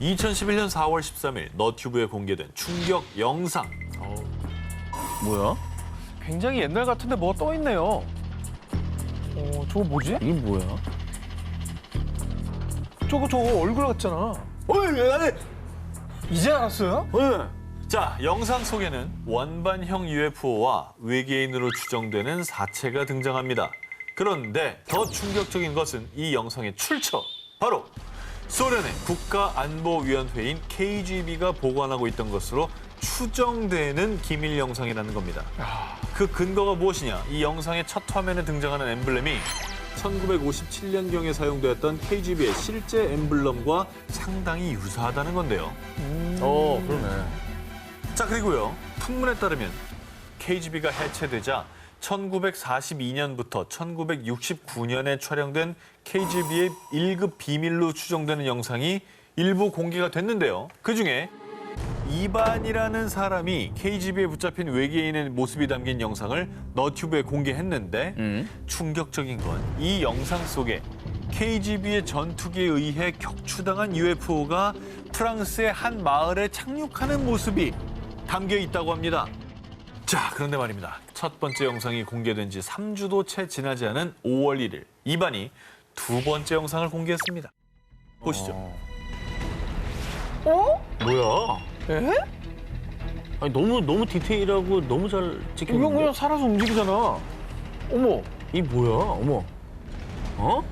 2011년 4월 13일 너튜브에 공개된 충격 영상. 뭐야? 굉장히 옛날 같은데 뭐가 떠 있네요. 저거 뭐지? 이게 뭐야? 저거 얼굴 같잖아. 이제 알았어요? 자, 영상 속에는 원반형 UFO와 외계인으로 추정되는 사체가 등장합니다. 그런데 더 충격적인 것은 이 영상의 출처. 바로 소련의 국가안보위원회인 KGB가 보관하고 있던 것으로 추정되는 기밀 영상이라는 겁니다. 그 근거가 무엇이냐? 이 영상의 첫 화면에 등장하는 엠블렘이 1957년경에 사용되었던 KGB의 실제 엠블럼과 상당히 유사하다는 건데요. 그러네. 자, 그리고요. 풍문에 따르면 KGB가 해체되자 1942년부터 1969년에 촬영된 KGB의 1급 비밀로 추정되는 영상이 일부 공개가 됐는데요. 그중에 이반이라는 사람이 KGB에 붙잡힌 외계인의 모습이 담긴 영상을 너튜브에 공개했는데 충격적인 건 이 영상 속에 KGB의 전투기에 의해 격추당한 UFO가 프랑스의 한 마을에 착륙하는 모습이 담겨 있다고 합니다. 자, 그런데 말입니다. 첫 번째 영상이 공개된 지 3주도 채 지나지 않은 5월 1일, 이반이 두 번째 영상을 공개했습니다. 보시죠. 뭐야? 에? 아니 너무 디테일하고 너무 잘 이건 찍혔는데. 그냥 살아서 움직이잖아. 어머. 이 뭐야? 어머. 어?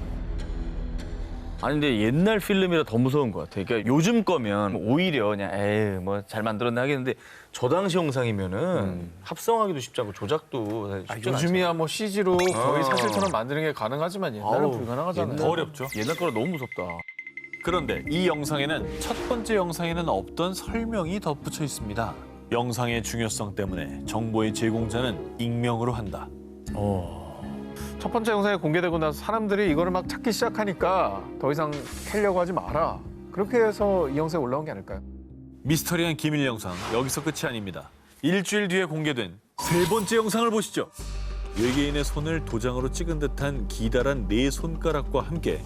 아니 근데 옛날 필름이라 더 무서운 것 같아. 그러니까 요즘 거면 오히려 그냥 에이 뭐 잘 만들었나 하겠는데 저 당시 영상이면은 합성하기도 쉽지 않고 조작도 쉽지 요즘이야 뭐 CG로 거의 아. 사실처럼 만드는 게 가능하지만 옛날은 아우, 불가능하잖아요. 더 어렵죠. 옛날 거라 너무 무섭다. 그런데 이 영상에는 첫 번째 영상에는 없던 설명이 덧붙여 있습니다. 영상의 중요성 때문에 정보의 제공자는 익명으로 한다. 첫 번째 영상이 공개되고 나서 사람들이 이거를 막 찾기 시작하니까 더 이상 캐려고 하지 마라. 그렇게 해서 이 영상에 올라온 게 아닐까요? 미스터리한 기밀 영상, 여기서 끝이 아닙니다. 일주일 뒤에 공개된 세 번째 영상을 보시죠. 외계인의 손을 도장으로 찍은 듯한 기다란 네 손가락과 함께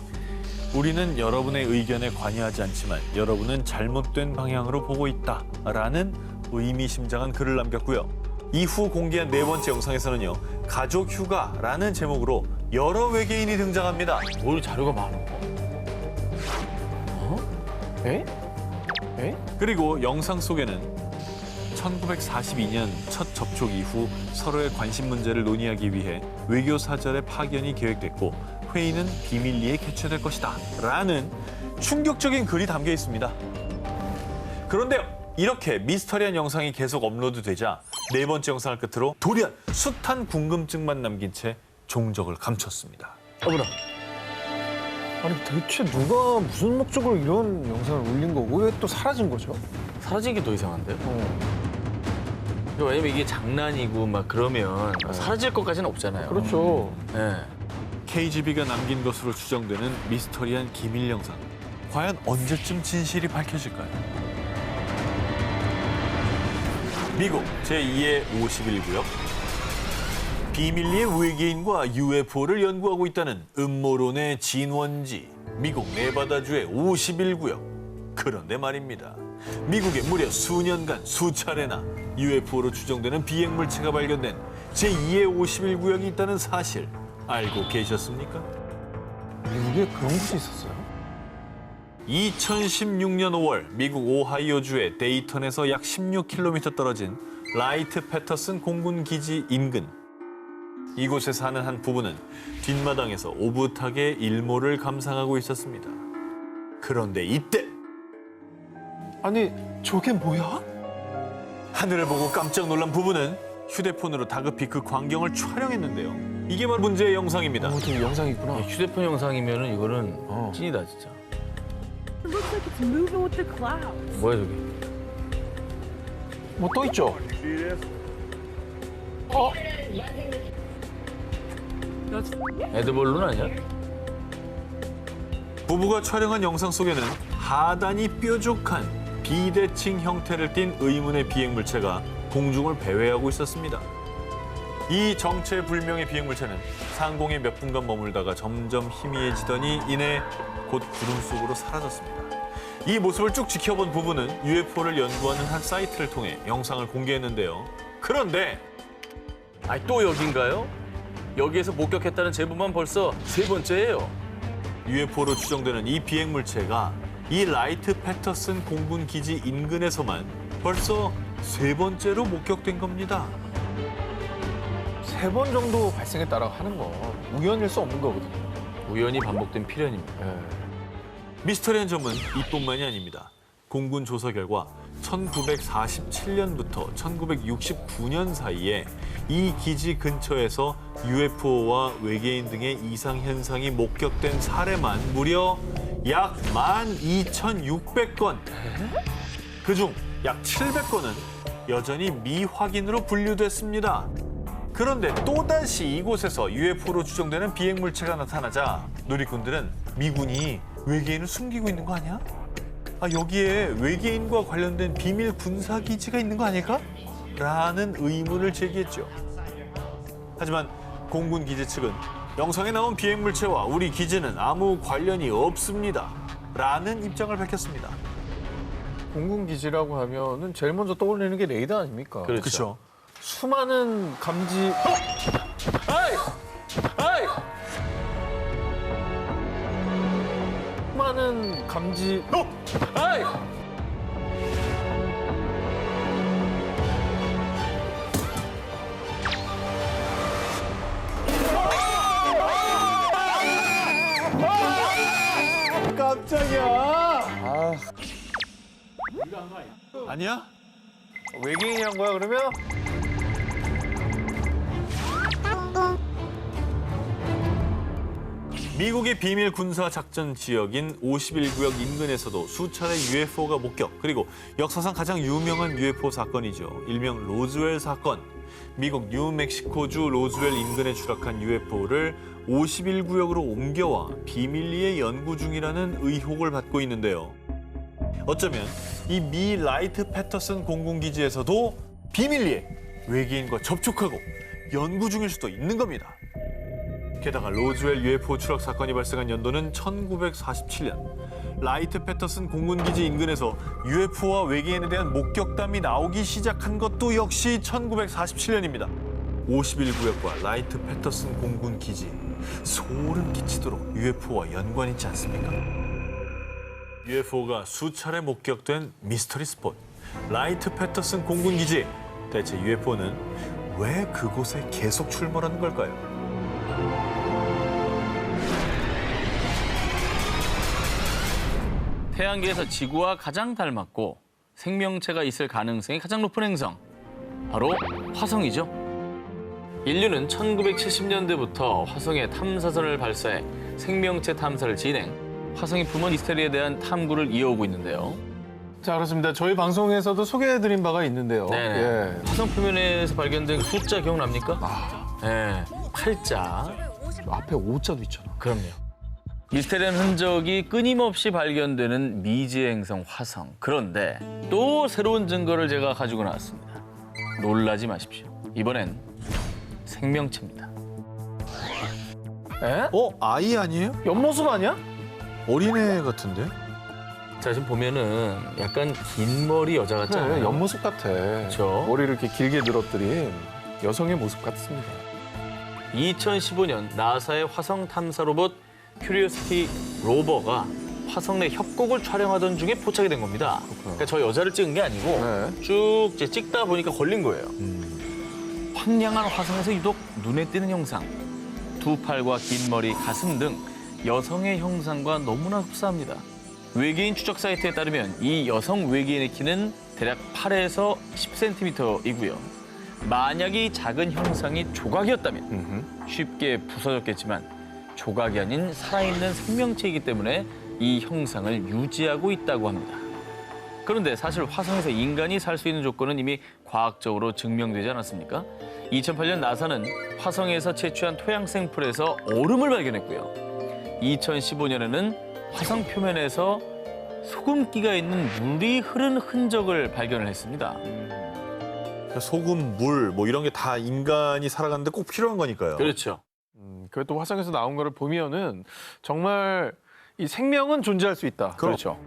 우리는 여러분의 의견에 관여하지 않지만 여러분은 잘못된 방향으로 보고 있다라는 의미심장한 글을 남겼고요. 이후 공개한 네 번째 영상에서는요. 가족 휴가라는 제목으로 여러 외계인이 등장합니다. 뭘 자료가 많아. 에? 에? 그리고 영상 속에는 1942년 첫 접촉 이후 서로의 관심 문제를 논의하기 위해 외교 사절의 파견이 계획됐고 회의는 비밀리에 개최될 것이다 라는 충격적인 글이 담겨 있습니다. 그런데요. 이렇게 미스터리한 영상이 계속 업로드되자 네 번째 영상을 끝으로 돌연 숱한 궁금증만 남긴 채 종적을 감췄습니다. 어머나. 아니 대체 누가 무슨 목적으로 이런 영상을 올린 거고 왜 또 사라진 거죠? 사라진 게 더 이상한데요? 왜냐면 이게 장난이고 막 그러면 사라질 것까지는 없잖아요. 그렇죠. 네. KGB가 남긴 것으로 추정되는 미스터리한 기밀 영상. 과연 언제쯤 진실이 밝혀질까요? 미국 제2의 51구역. 비밀리에 외계인과 UFO를 연구하고 있다는 음모론의 진원지. 미국 네바다주의 51구역. 그런데 말입니다. 미국에 무려 수년간 수차례나 UFO로 추정되는 비행물체가 발견된 제2의 51구역이 있다는 사실 알고 계셨습니까? 미국에 그런 곳이 있었어요? 2016년 5월 미국 오하이오주의 데이턴에서 약 16km 떨어진 라이트 패터슨 공군 기지 인근. 이곳에 사는 한 부부는 뒷마당에서 오붓하게 일몰을 감상하고 있었습니다. 그런데 이때 아니 저게 뭐야? 하늘을 보고 깜짝 놀란 부부는 휴대폰으로 다급히 그 광경을 촬영했는데요. 이게 바로 문제의 영상입니다. 저기 영상이 있구나. 휴대폰 영상이면은 이거는 찐이다 진짜. It looks like it's moving with the clouds. 뭐야 저기? 뭐 또 있죠? 어? 에드벌룬 아니야? 부부가 촬영한 영상 속에는 하단이 뾰족한 비대칭 형태를 띤 의문의 비행물체가 공중을 배회하고 있었습니다. 이 정체불명의 비행물체는 상공에 몇 분간 머물다가 점점 희미해지더니 이내 곧 구름 속으로 사라졌습니다. 이 모습을 쭉 지켜본 부부는 UFO를 연구하는 한 사이트를 통해 영상을 공개했는데요. 그런데 또 여긴가요? 여기에서 목격했다는 제보만 벌써 3번째예요. UFO로 추정되는 이 비행 물체가 이 라이트 패터슨 공군 기지 인근에서만 벌써 3번째로 목격된 겁니다. 3번 정도 발생했다라고 하는 거 우연일 수 없는 거거든요. 우연히 반복된 필연입니다. 미스터리한 점은 이뿐만이 아닙니다. 공군 조사 결과 1947년부터 1969년 사이에 이 기지 근처에서 UFO와 외계인 등의 이상 현상이 목격된 사례만 무려 약 12,600건. 그중 약 700건은 여전히 미확인으로 분류됐습니다. 그런데 또다시 이곳에서 UFO로 추정되는 비행 물체가 나타나자 누리꾼들은 미군이 외계인을 숨기고 있는 거 아니야? 여기에 외계인과 관련된 비밀 군사 기지가 있는 거 아닐까? 라는 의문을 제기했죠. 하지만 공군 기지 측은 영상에 나온 비행 물체와 우리 기지는 아무 관련이 없습니다. 라는 입장을 밝혔습니다. 공군 기지라고 하면은 제일 먼저 떠올리는 게 레이더 아닙니까? 그렇죠. 수많은 감지 수많은 감지 깜짝이야. 아니야? 외계인이란 거야 그러면? 미국의 비밀 군사 작전 지역인 51구역 인근에서도 수차례 UFO가 목격, 그리고 역사상 가장 유명한 UFO 사건이죠. 일명 로즈웰 사건. 미국 뉴멕시코주 로즈웰 인근에 추락한 UFO를 51구역으로 옮겨와 비밀리에 연구 중이라는 의혹을 받고 있는데요. 어쩌면 이 미 라이트 패터슨 공군기지에서도 비밀리에 외계인과 접촉하고 연구 중일 수도 있는 겁니다. 게다가 로즈웰 UFO 추락 사건이 발생한 연도는 1947년. 라이트 패터슨 공군기지 인근에서 UFO와 외계인에 대한 목격담이 나오기 시작한 것도 역시 1947년입니다. 51구역과 라이트 패터슨 공군기지. 소름 끼치도록 UFO와 연관이 있지 않습니까? UFO가 수차례 목격된 미스터리 스폿. 라이트 패터슨 공군기지. 대체 UFO는 왜 그곳에 계속 출몰하는 걸까요? 태양계에서 지구와 가장 닮았고 생명체가 있을 가능성이 가장 높은 행성, 바로 화성이죠. 인류는 1970년대부터 화성에 탐사선을 발사해 생명체 탐사를 진행, 화성이 품은 미스터리에 대한 탐구를 이어오고 있는데요. 자, 그렇습니다. 저희 방송에서도 소개해드린 바가 있는데요. 네. 예. 화성 표면에서 발견된 숫자 기억납니까? 네, 8자. 앞에 5자도 있잖아. 그럼요. 미스테리한 흔적이 끊임없이 발견되는 미지의 행성 화성. 그런데 또 새로운 증거를 제가 가지고 나왔습니다. 놀라지 마십시오. 이번엔 생명체입니다. 에? 아이 아니에요? 옆모습 아니야? 어린애 같은데? 자, 지금 보면은 약간 긴 머리 여자 같잖아요. 그래, 옆모습 같아. 그렇죠. 머리를 이렇게 길게 늘어뜨린 여성의 모습 같습니다. 2015년 나사의 화성 탐사 로봇 큐리오시티 로버가 화성 내 협곡을 촬영하던 중에 포착이 된 겁니다. 그러니까 저 여자를 찍은 게 아니고 네. 쭉 이제 찍다 보니까 걸린 거예요. 황량한 화성에서 유독 눈에 띄는 형상. 두 팔과 긴 머리, 가슴 등 여성의 형상과 너무나 흡사합니다. 외계인 추적 사이트에 따르면 이 여성 외계인의 키는 대략 8에서 10cm이고요. 만약 이 작은 형상이 조각이었다면 쉽게 부서졌겠지만 조각이 아닌 살아있는 생명체이기 때문에 이 형상을 유지하고 있다고 합니다. 그런데 사실 화성에서 인간이 살 수 있는 조건은 이미 과학적으로 증명되지 않았습니까? 2008년 나사는 화성에서 채취한 토양 샘플에서 얼음을 발견했고요. 2015년에는 화성 표면에서 소금기가 있는 물이 흐른 흔적을 발견을 했습니다. 소금, 물, 뭐 이런 게 다 인간이 살아가는데 꼭 필요한 거니까요. 그렇죠. 그것도 화성에서 나온 거를 보면은 정말 이 생명은 존재할 수 있다. 그럼. 그렇죠.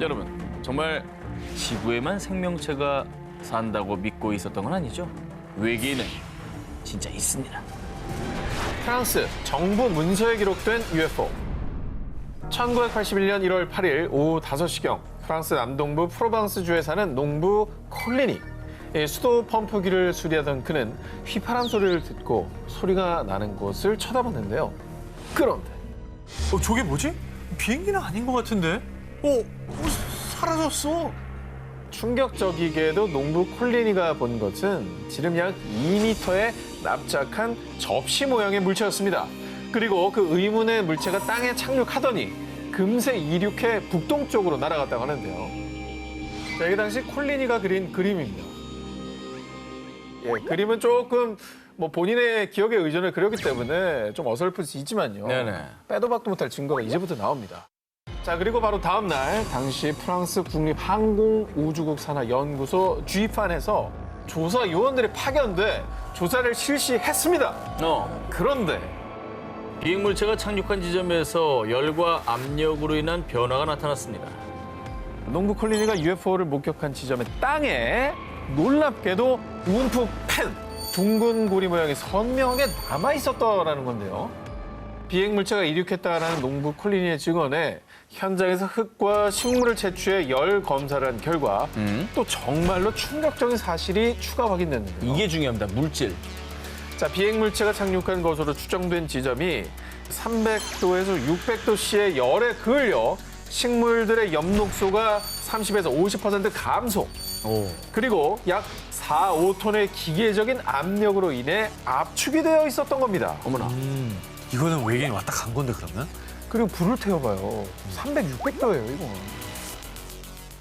여러분, 정말 지구에만 생명체가 산다고 믿고 있었던 건 아니죠? 외계인은 진짜 있습니다. 프랑스 정부 문서에 기록된 UFO. 1981년 1월 8일 오후 5시경 프랑스 남동부 프로방스주에 사는 농부 콜리니. 수도 펌프기를 수리하던 그는 휘파람 소리를 듣고 소리가 나는 곳을 쳐다봤는데요. 그런데 저게 뭐지? 비행기는 아닌 것 같은데? 사라졌어. 충격적이게도 농부 콜리니가 본 것은 지름 약 2m의 납작한 접시 모양의 물체였습니다. 그리고 그 의문의 물체가 땅에 착륙하더니 금세 이륙해 북동쪽으로 날아갔다고 하는데요. 자, 이 당시 콜리니가 그린 그림입니다. 예, 그림은 조금 뭐 본인의 기억에 의존을 그렸기 때문에 좀 어설플 수 있지만요. 네네. 빼도 박도 못할 증거가 이제부터 나옵니다. 자, 그리고 바로 다음 날 당시 프랑스 국립항공우주국 산하연구소 GFAN에서 조사 요원들이 파견돼 조사를 실시했습니다. 그런데 비행물체가 착륙한 지점에서 열과 압력으로 인한 변화가 나타났습니다. 농부 콜리니가 UFO를 목격한 지점의 땅에 놀랍게도 움푹 팬 둥근 고리 모양이 선명하게 남아 있었더라는 건데요. 비행 물체가 이륙했다라는 농부 콜리니의 증언에 현장에서 흙과 식물을 채취해 열 검사를 한 결과 또 정말로 충격적인 사실이 추가 확인됐는데요. 이게 중요합니다. 물질. 자, 비행 물체가 착륙한 것으로 추정된 지점이 300도에서 600도씨의 열에 그을려 식물들의 엽록소가 30에서 50% 감소. 그리고 약 4, 5톤의 기계적인 압력으로 인해 압축이 되어 있었던 겁니다. 어머나. 이거는 외계인이 왔다 간 건데 그러면? 그리고 불을 태워봐요. 300, 600도예요, 이거.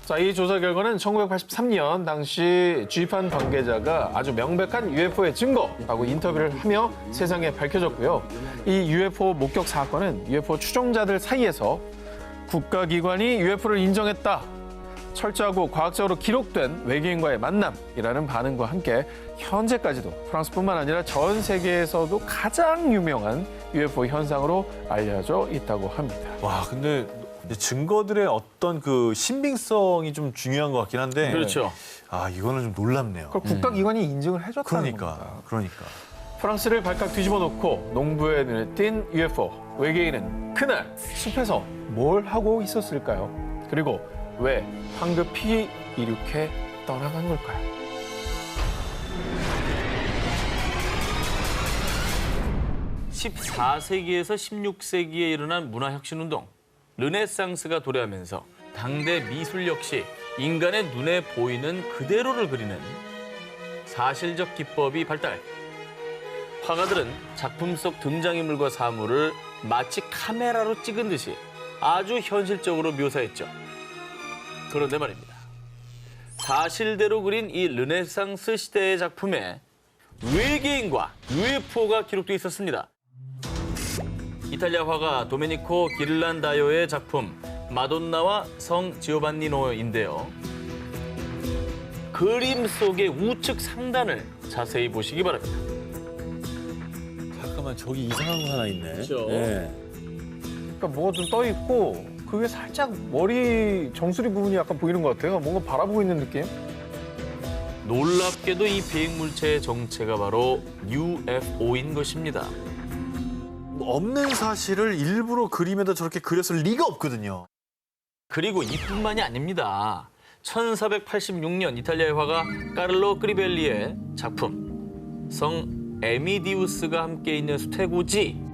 자, 이 조사 결과는 1983년 당시 GFAN 관계자가 아주 명백한 UFO의 증거라고 인터뷰를 하며 세상에 밝혀졌고요. 이 UFO 목격 사건은 UFO 추종자들 사이에서 국가기관이 UFO를 인정했다. 철저하고 과학적으로 기록된 외계인과의 만남이라는 반응과 함께 현재까지도 프랑스뿐만 아니라 전 세계에서도 가장 유명한 UFO 현상으로 알려져 있다고 합니다. 와, 근데 증거들의 어떤 그 신빙성이 좀 중요한 것 같긴 한데. 그렇죠. 아, 이거는 좀 놀랍네요. 그걸 국가기관이 인증을 해줬다는 겁니다. 그러니까. 프랑스를 발칵 뒤집어 놓고 농부의 눈에 띈 UFO. 외계인은 그날 숲에서 뭘 하고 있었을까요? 그리고 왜 황급히 이륙해 떠나간 걸까요? (14세기에서 16세기에) 일어난 문화혁신운동 르네상스가 도래하면서 당대 미술 역시 인간의 눈에 보이는 그대로를 그리는 사실적 기법이 발달. 화가들은 작품 속 등장인물과 사물을 마치 카메라로 찍은 듯이 아주 현실적으로 묘사했죠. 그런데 말입니다. 사실대로 그린 이 르네상스 시대의 작품에 외계인과 UFO가 기록돼 있었습니다. 이탈리아 화가 도메니코 기를란다요의 작품 마돈나와 성 지오반니노인데요. 그림 속의 우측 상단을 자세히 보시기 바랍니다. 잠깐만, 저기 이상한 거 하나 있네. 그렇죠. 네. 그러니까 뭐가 좀 떠 있고 그게 살짝 머리 정수리 부분이 약간 보이는 것 같아요. 뭔가 바라보고 있는 느낌? 놀랍게도 이 비행물체의 정체가 바로 UFO인 것입니다. 없는 사실을 일부러 그림에다 저렇게 그렸을 리가 없거든요. 그리고 이뿐만이 아닙니다. 1486년 이탈리아의 화가 까를로 크리벨리의 작품 성 에미디우스가 함께 있는 수태고지.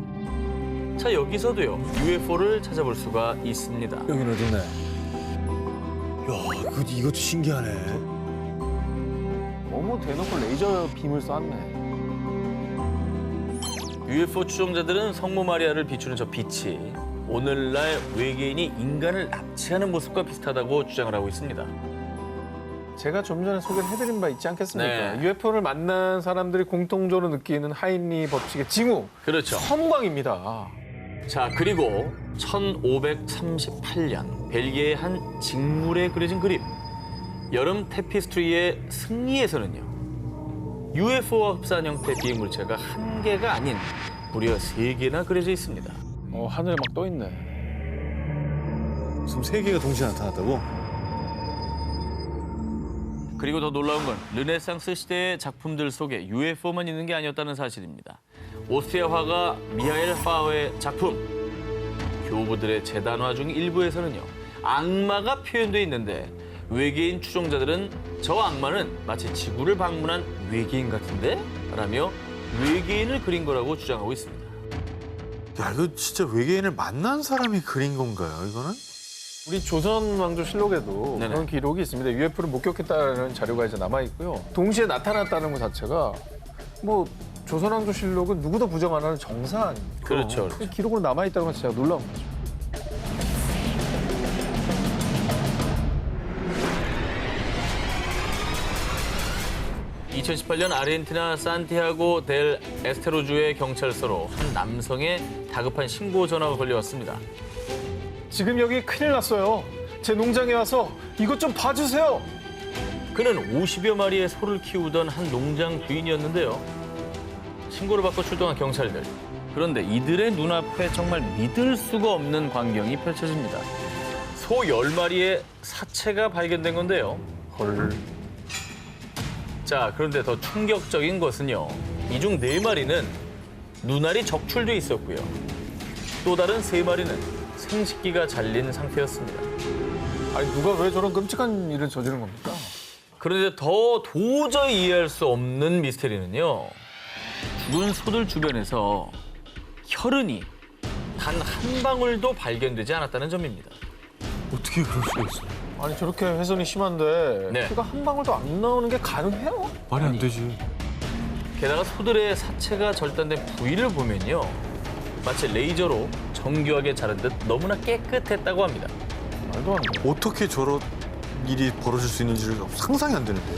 자, 여기서도요 UFO를 찾아볼 수가 있습니다. 여기는 어디네? 야, 이것도 신기하네. 너무 대놓고 레이저 빔을 쐈네. UFO 추종자들은 성모 마리아를 비추는 저 빛이 오늘날 외계인이 인간을 납치하는 모습과 비슷하다고 주장을 하고 있습니다. 제가 좀 전에 소개를 해드린 바 있지 않겠습니까? 네. UFO를 만난 사람들이 공통적으로 느끼는 하인리 법칙의 징후. 그렇죠. 섬광입니다. 자, 그리고 1538년 벨기에의 한 직물에 그려진 그림. 여름 테피스트리의 승리에서는요. UFO와 흡사한 형태의 비행물체가 한 개가 아닌 무려 3개나 그려져 있습니다. 하늘에 막 떠 있네. 지금 세 개가 동시에 나타났다고? 그리고 더 놀라운 건 르네상스 시대의 작품들 속에 UFO만 있는 게 아니었다는 사실입니다. 오스트리아 화가 미하엘 파흐의 작품 교부들의 재단화 중 일부에서는요. 악마가 표현돼 있는데 외계인 추종자들은 저 악마는 마치 지구를 방문한 외계인 같은데? 라며 외계인을 그린 거라고 주장하고 있습니다. 야, 이거 진짜 외계인을 만난 사람이 그린 건가요, 이거는? 우리 조선 왕조실록에도 네네. 그런 기록이 있습니다. UFO를 목격했다는 자료가 이제 남아 있고요. 동시에 나타났다는 것 자체가 뭐 조선 왕조실록은 누구도 부정 안 하는 정사 아닙니까? 그렇죠. 그 기록으로 남아 있다는 것 자체가 놀라운 거죠. (2018년) 아르헨티나 산티아고 델 에스테로주의 경찰서로 한 남성의 다급한 신고 전화가 걸려왔습니다. 지금 여기 큰일 났어요. 제 농장에 와서 이것 좀 봐주세요. 그는 50여 마리의 소를 키우던 한 농장 주인이었는데요. 신고를 받고 출동한 경찰들. 그런데 이들의 눈앞에 정말 믿을 수가 없는 광경이 펼쳐집니다. 소 10마리의 사체가 발견된 건데요. 헐. 자, 그런데 더 충격적인 것은요. 이 중 4마리는 눈알이 적출돼 있었고요. 또 다른 3마리는 생식기가 잘린 상태였습니다. 아니 누가 왜 저런 끔찍한 일을 저지른 겁니까? 그런데 더 도저히 이해할 수 없는 미스테리는요. 죽은 소들 주변에서 혈흔이 단 한 방울도 발견되지 않았다는 점입니다. 어떻게 그럴 수가 있어? 아니 저렇게 훼손이 심한데 네. 피가 한 방울도 안 나오는 게 가능해요? 말이 안 되지. 게다가 소들의 사체가 절단된 부위를 보면요. 마치 레이저로 정교하게 자른 듯 너무나 깨끗했다고 합니다. 말도 안 돼. 어떻게 저런 일이 벌어질 수 있는지를 상상이 안 되는데.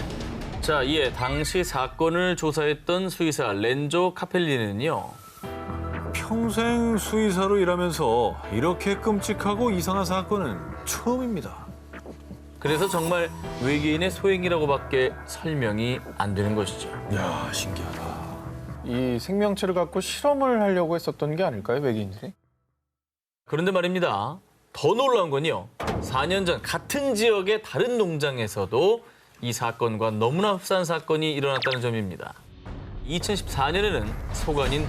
자, 이에 당시 사건을 조사했던 수의사 렌조 카펠리는요. 평생 수의사로 일하면서 이렇게 끔찍하고 이상한 사건은 처음입니다. 그래서 정말 외계인의 소행이라고밖에 설명이 안 되는 것이죠. 야, 신기하다. 이 생명체를 갖고 실험을 하려고 했었던 게 아닐까요, 외계인들이? 그런데 말입니다. 더 놀라운 건요. 4년 전 같은 지역의 다른 농장에서도 이 사건과 너무나 흡사한 사건이 일어났다는 점입니다. 2014년에는 소가 아닌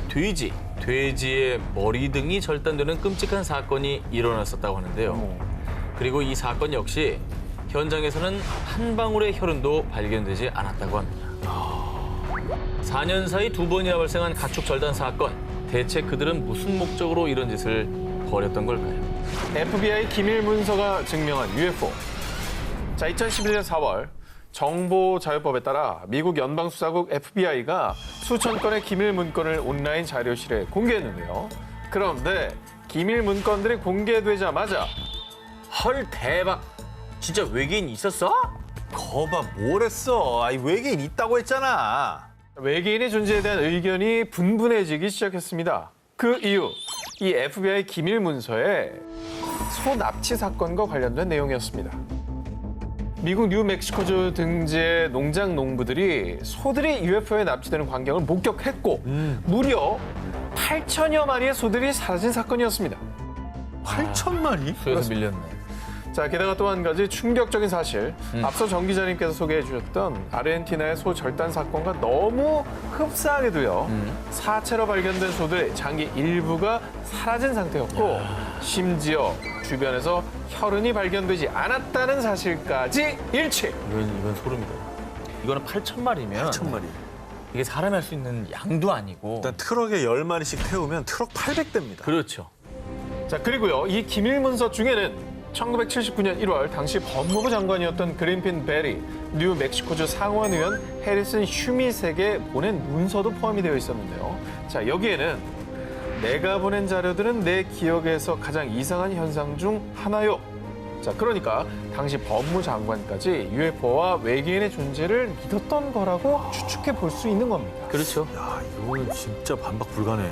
돼지의 머리 등이 절단되는 끔찍한 사건이 일어났었다고 하는데요. 그리고 이 사건 역시 현장에서는 한 방울의 혈흔도 발견되지 않았다고 합니다. 4년 사이 2번이나 발생한 가축 절단 사건. 대체 그들은 무슨 목적으로 이런 짓을 벌였던 걸까요? FBI 기밀 문서가 증명한 UFO. 자, 2011년 4월 정보자유법에 따라 미국 연방수사국 FBI가 수천 건의 기밀 문건을 온라인 자료실에 공개했는데요. 그런데 기밀 문건들이 공개되자마자 헐, 대박. 진짜 외계인 있었어? 거봐, 뭘 했어? 아이, 외계인 있다고 했잖아. 외계인의 존재에 대한 의견이 분분해지기 시작했습니다. 그 이유, 이 FBI 기밀 문서에 소 납치 사건과 관련된 내용이었습니다. 미국 뉴멕시코주 등지의 농장 농부들이 소들이 UFO에 납치되는 광경을 목격했고 무려 8천여 마리의 소들이 사라진 사건이었습니다. 8,000마리? 수에서 밀렸네. 자, 게다가 또 한 가지 충격적인 사실. 앞서 정 기자님께서 소개해 주셨던 아르헨티나의 소 절단 사건과 너무 흡사하게도요. 사체로 발견된 소들의 장기 일부가 사라진 상태였고 심지어 주변에서 혈흔이 발견되지 않았다는 사실까지 일치. 이건 소름이다. 이거는 8,000마리면 8,000마리. 이게 사람이 할 수 있는 양도 아니고. 일단 트럭에 10마리씩 태우면 트럭 800대입니다. 그렇죠. 자, 그리고요. 이 기밀 문서 중에는 1979년 1월 당시 법무부 장관이었던 그린핀 베리, 뉴멕시코주 상원의원 해리슨 슈밋에게 보낸 문서도 포함이 되어 있었는데요. 자, 여기에는 내가 보낸 자료들은 내 기억에서 가장 이상한 현상 중 하나요. 자, 그러니까 당시 법무장관까지 UFO와 외계인의 존재를 믿었던 거라고 추측해 볼 수 있는 겁니다. 그렇죠. 야, 이거는 진짜 반박 불가네.